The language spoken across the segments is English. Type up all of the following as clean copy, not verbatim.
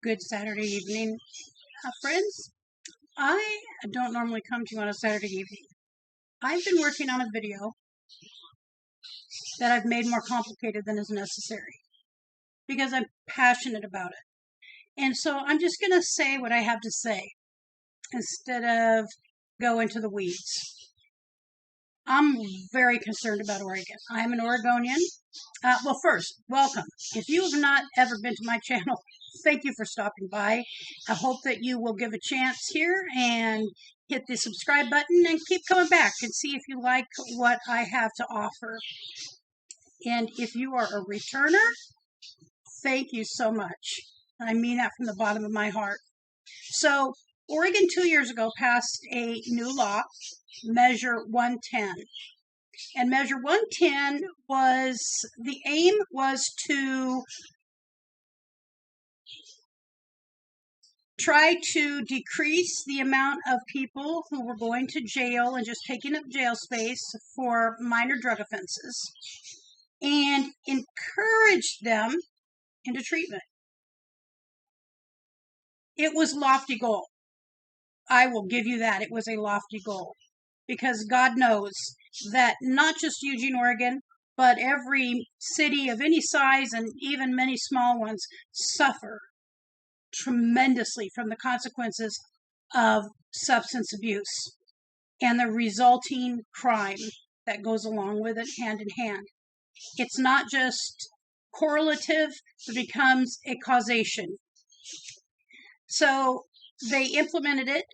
Good Saturday evening, friends. I don't normally come to you on a Saturday evening. I've been working on a video that I've made more complicated than is necessary because I'm passionate about it. And so I'm just going to say what I have to say instead of go into the weeds. I'm very concerned about Oregon. I'm an Oregonian. Well, first, welcome. If you have not ever been to my channel, thank you for stopping by. I hope that you will give a chance here and hit the subscribe button and keep coming back and see if you like what I have to offer. And if you are a returner, thank you so much. I mean that from the bottom of my heart. So, Oregon 2 years ago passed a new law, Measure 110. And Measure 110 the aim was to try to decrease the amount of people who were going to jail and just taking up jail space for minor drug offenses and encourage them into treatment. It was a lofty goal. I will give you that. It was a lofty goal because God knows that not just Eugene, Oregon, but every city of any size and even many small ones suffer tremendously from the consequences of substance abuse and the resulting crime that goes along with it hand in hand. It's not just correlative, it becomes a causation. So they implemented it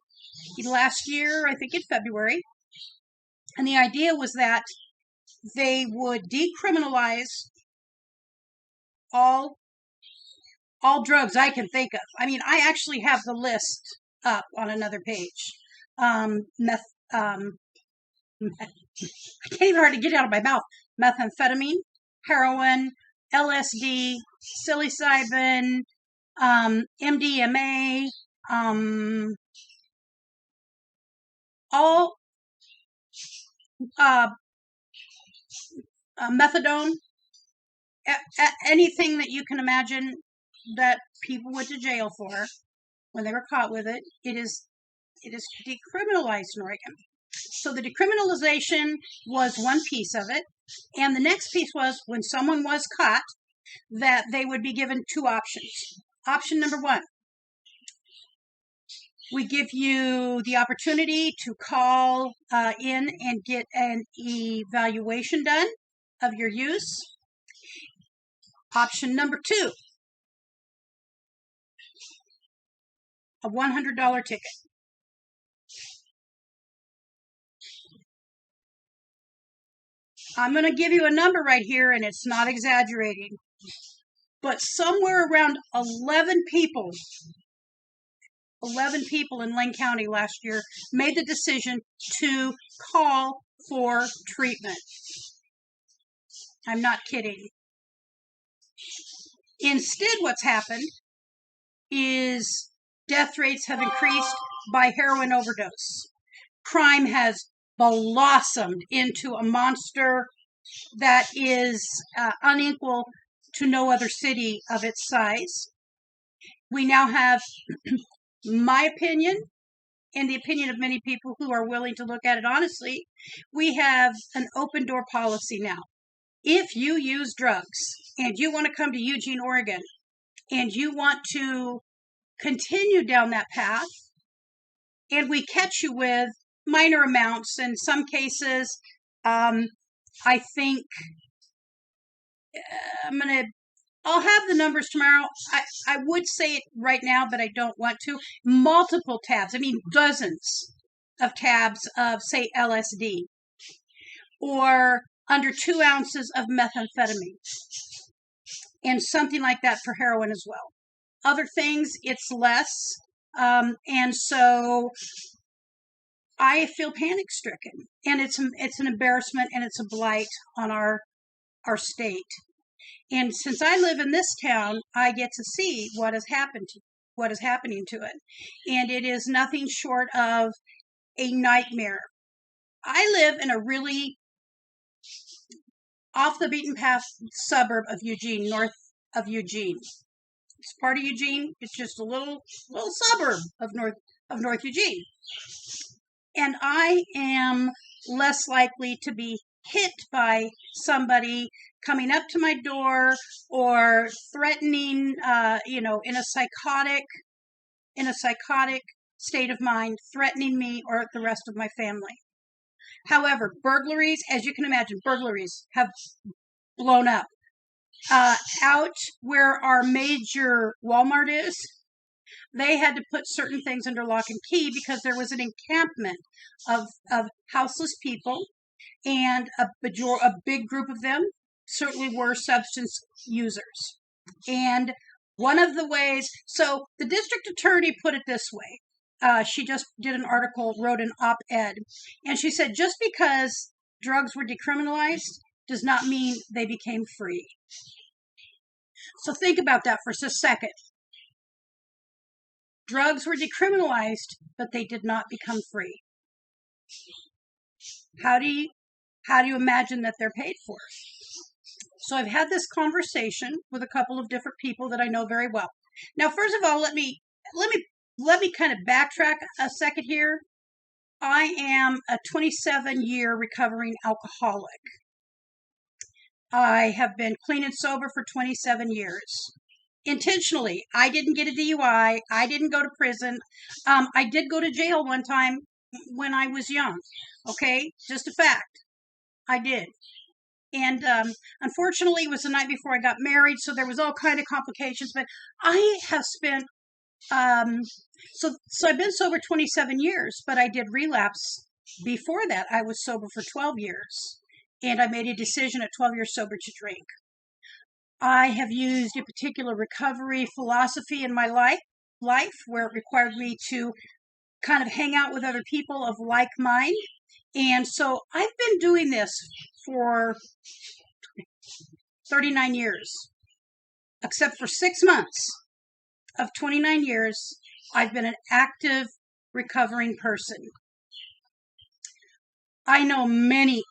last year, I think in February, and the idea was that they would decriminalize all drugs I can think of. I mean, I actually have the list up on another page. I can't even hardly get it out of my mouth. Methamphetamine, heroin, LSD, psilocybin, MDMA, all methadone, anything that you can imagine that people went to jail for when they were caught with it. It is decriminalized in Oregon. So the decriminalization was one piece of it, and the next piece was when someone was caught that they would be given two options. Option number one, we give you the opportunity to call in and get an evaluation done of your use. Option number two, a $100 ticket. I'm going to give you a number right here, and it's not exaggerating, but somewhere around 11 people in Lane County last year made the decision to call for treatment. I'm not kidding. Instead, what's happened is death rates have increased by heroin overdose. Crime has blossomed into a monster that is unequal to no other city of its size. We now have, my opinion, and the opinion of many people who are willing to look at it honestly, we have an open door policy now. If you use drugs and you want to come to Eugene, Oregon, and you want to continue down that path, and we catch you with minor amounts, in some cases, I think I'll have the numbers tomorrow. I would say it right now, but I don't want to. Multiple tabs, I mean dozens of tabs of, say, LSD, or under 2 ounces of methamphetamine, and something like that for heroin as well. Other things, it's less, and so I feel panic-stricken, and it's an embarrassment, and it's a blight on our state. And since I live in this town, I get to see what is happening to it, and it is nothing short of a nightmare. I live in a really off the beaten path suburb of Eugene, north of Eugene. It's part of Eugene. It's just a little suburb of North Eugene. And I am less likely to be hit by somebody coming up to my door or threatening, in a psychotic state of mind, threatening me or the rest of my family. However, burglaries, as you can imagine, burglaries have blown up. Out where our major Walmart is, they had to put certain things under lock and key because there was an encampment of houseless people, and a big group of them certainly were substance users. And one of the ways, so the district attorney put it this way. She just did an article, wrote an op-ed, and she said just because drugs were decriminalized does not mean they became free. So think about that for a second. Drugs were decriminalized, but they did not become free. How do you imagine that they're paid for? So I've had this conversation with a couple of different people that I know very well. Now, first of all, let me kind of backtrack a second here. I am a 27-year recovering alcoholic. I have been clean and sober for 27 years. Intentionally. I didn't get a DUI. I didn't go to prison. I did go to jail one time when I was young. Okay? Just a fact. I did. And unfortunately, it was the night before I got married, so there was all kind of complications. But I have spent, so I've been sober 27 years, but I did relapse before that. I was sober for 12 years, and I made a decision at 12 years sober to drink. I have used a particular recovery philosophy in my life where it required me to kind of hang out with other people of like mind. And so I've been doing this for 39 years, except for 6 months of 29 years, I've been an active recovering person. I know many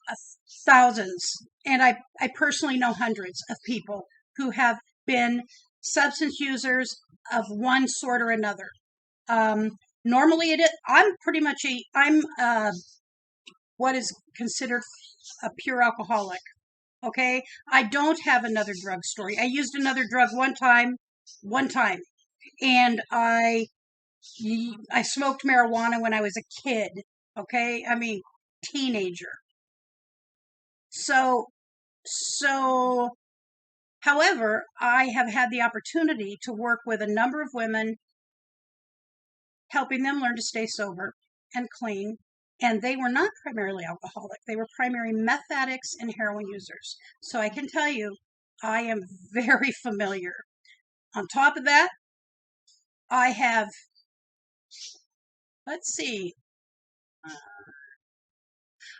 thousands, and I personally know hundreds of people who have been substance users of one sort or another. Normally, I'm what is considered a pure alcoholic. Okay, I don't have another drug story. I used another drug one time, and I smoked marijuana when I was a kid. Okay, I mean teenager. So, however, I have had the opportunity to work with a number of women, helping them learn to stay sober and clean. And they were not primarily alcoholic. They were primary meth addicts and heroin users. So I can tell you, I am very familiar. On top of that, I have,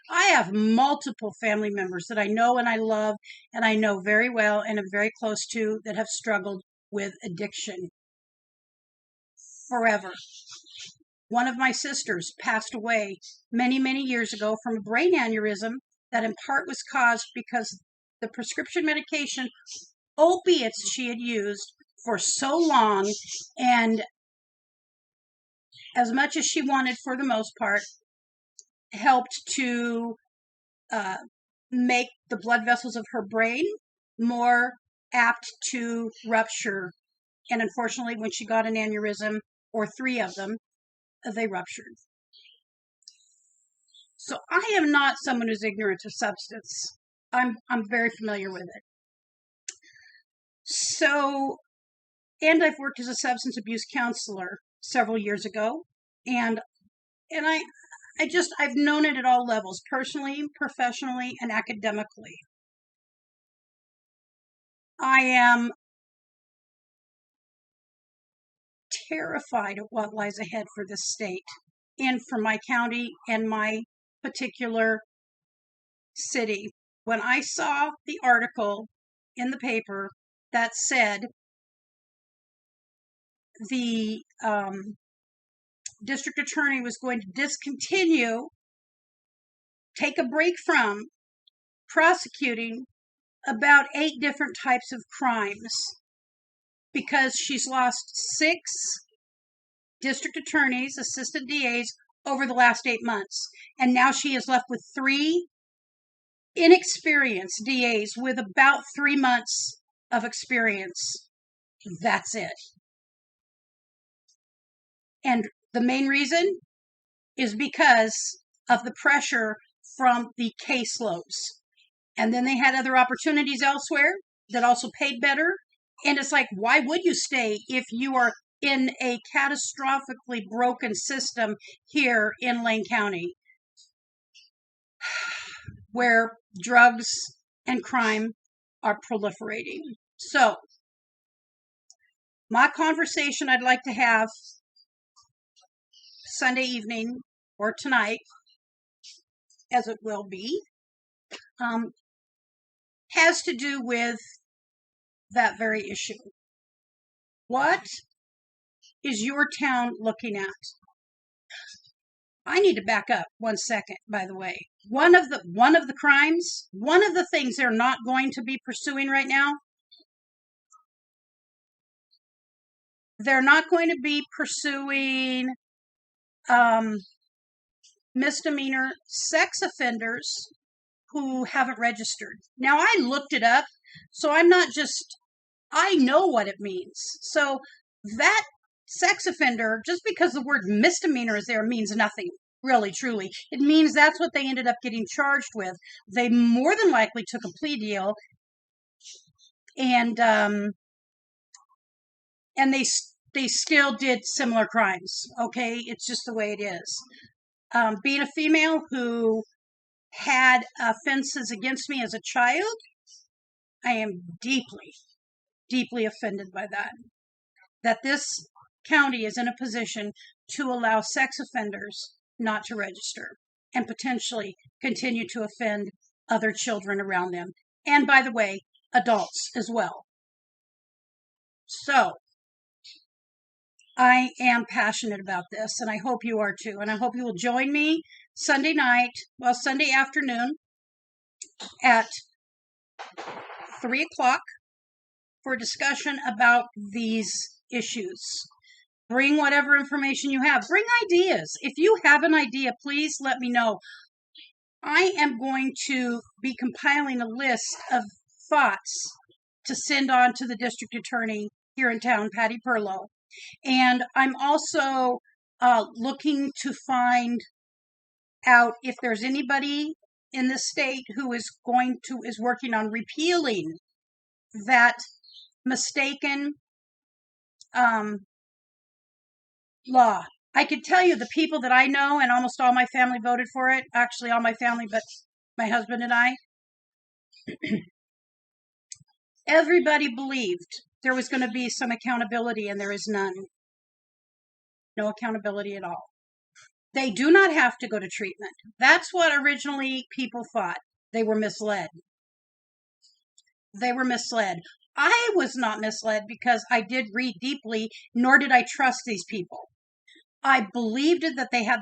I have multiple family members that I know and I love and I know very well and am very close to that have struggled with addiction forever. One of my sisters passed away many, many years ago from a brain aneurysm that in part was caused because the prescription medication, opiates she had used for so long, and as much as she wanted for the most part, helped to make the blood vessels of her brain more apt to rupture. And unfortunately, when she got an aneurysm, or 3 of them, they ruptured. So I am not someone who's ignorant of substance. I'm very familiar with it. So, and I've worked as a substance abuse counselor several years ago, and I've known it at all levels, personally, professionally, and academically. I am terrified of what lies ahead for this state and for my county and my particular city. When I saw the article in the paper that said the district attorney was going to take a break from prosecuting about 8 different types of crimes, because she's lost 6 district attorneys, assistant DAs over the last 8 months. And now she is left with 3 inexperienced DAs with about 3 months of experience. That's it. And the main reason is because of the pressure from the caseloads. And then they had other opportunities elsewhere that also paid better. And it's like, why would you stay if you are in a catastrophically broken system here in Lane County, where drugs and crime are proliferating? So, my conversation I'd like to have Sunday evening or tonight, as it will be, has to do with that very issue. What is your town looking at? I need to back up 1 second, by the way. One of the crimes, one of the things they're not going to be pursuing right now, they're not going to be pursuing misdemeanor sex offenders who haven't registered. Now, I looked it up, so I'm not just, I know what it means. So that sex offender, just because the word misdemeanor is there, means nothing, really, truly. It means that's what they ended up getting charged with. They more than likely took a plea deal, and they still did similar crimes. Okay, it's just the way it is. Being a female who had offenses against me as a child, I am deeply, deeply offended by that. That this county is in a position to allow sex offenders not to register and potentially continue to offend other children around them. And by the way, adults as well. So, I am passionate about this, and I hope you are too. And I hope you will join me Sunday afternoon at 3 o'clock for a discussion about these issues. Bring whatever information you have. Bring ideas. If you have an idea, please let me know. I am going to be compiling a list of thoughts to send on to the district attorney here in town, Patty Perlow. And I'm also looking to find out if there's anybody in the state who is working on repealing that mistaken law. I could tell you the people that I know, and almost all my family voted for it. Actually, all my family, but my husband and I. Everybody believed there was going to be some accountability, and there is none. No accountability at all. They do not have to go to treatment. That's what originally people thought. They were misled. They were misled. I was not misled because I did read deeply, nor did I trust these people. I believed that they had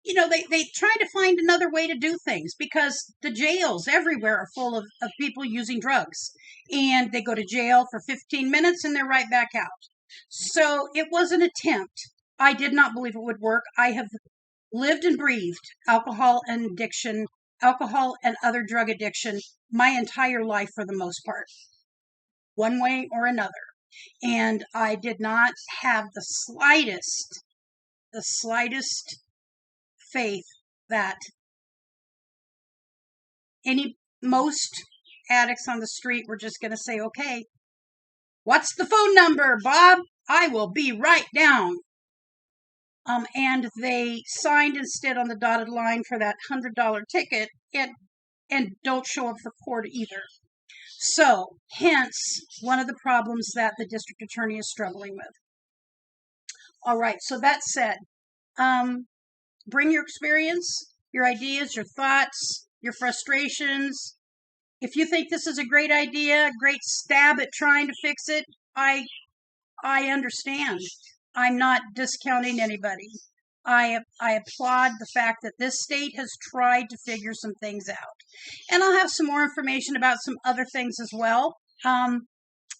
they tried to find another way to do things because the jails everywhere are full of people using drugs. And they go to jail for 15 minutes and they're right back out. So it was an attempt. I did not believe it would work. I have lived and breathed alcohol and other drug addiction my entire life for the most part, one way or another. And I did not have the slightest faith that most addicts on the street were just going to say, okay, what's the phone number, Bob? I will be right down. And they signed instead on the dotted line for that $100 ticket and don't show up for court either. So, hence, one of the problems that the district attorney is struggling with. All right, so that said, bring your experience, your ideas, your thoughts, your frustrations. If you think this is a great idea, a great stab at trying to fix it, I understand. I'm not discounting anybody. I applaud the fact that this state has tried to figure some things out. And I'll have some more information about some other things as well.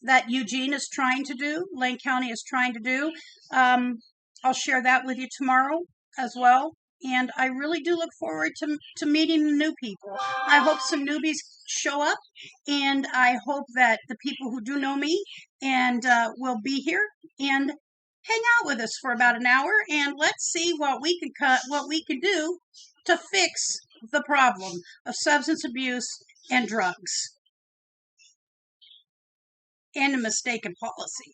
that Eugene is trying to do, Lane County is trying to do. I'll share that with you tomorrow as well. And I really do look forward to meeting the new people. I hope some newbies show up, and I hope that the people who do know me and will be here and hang out with us for about an hour, and let's see what we can do to fix the problem of substance abuse and drugs and a mistaken policy.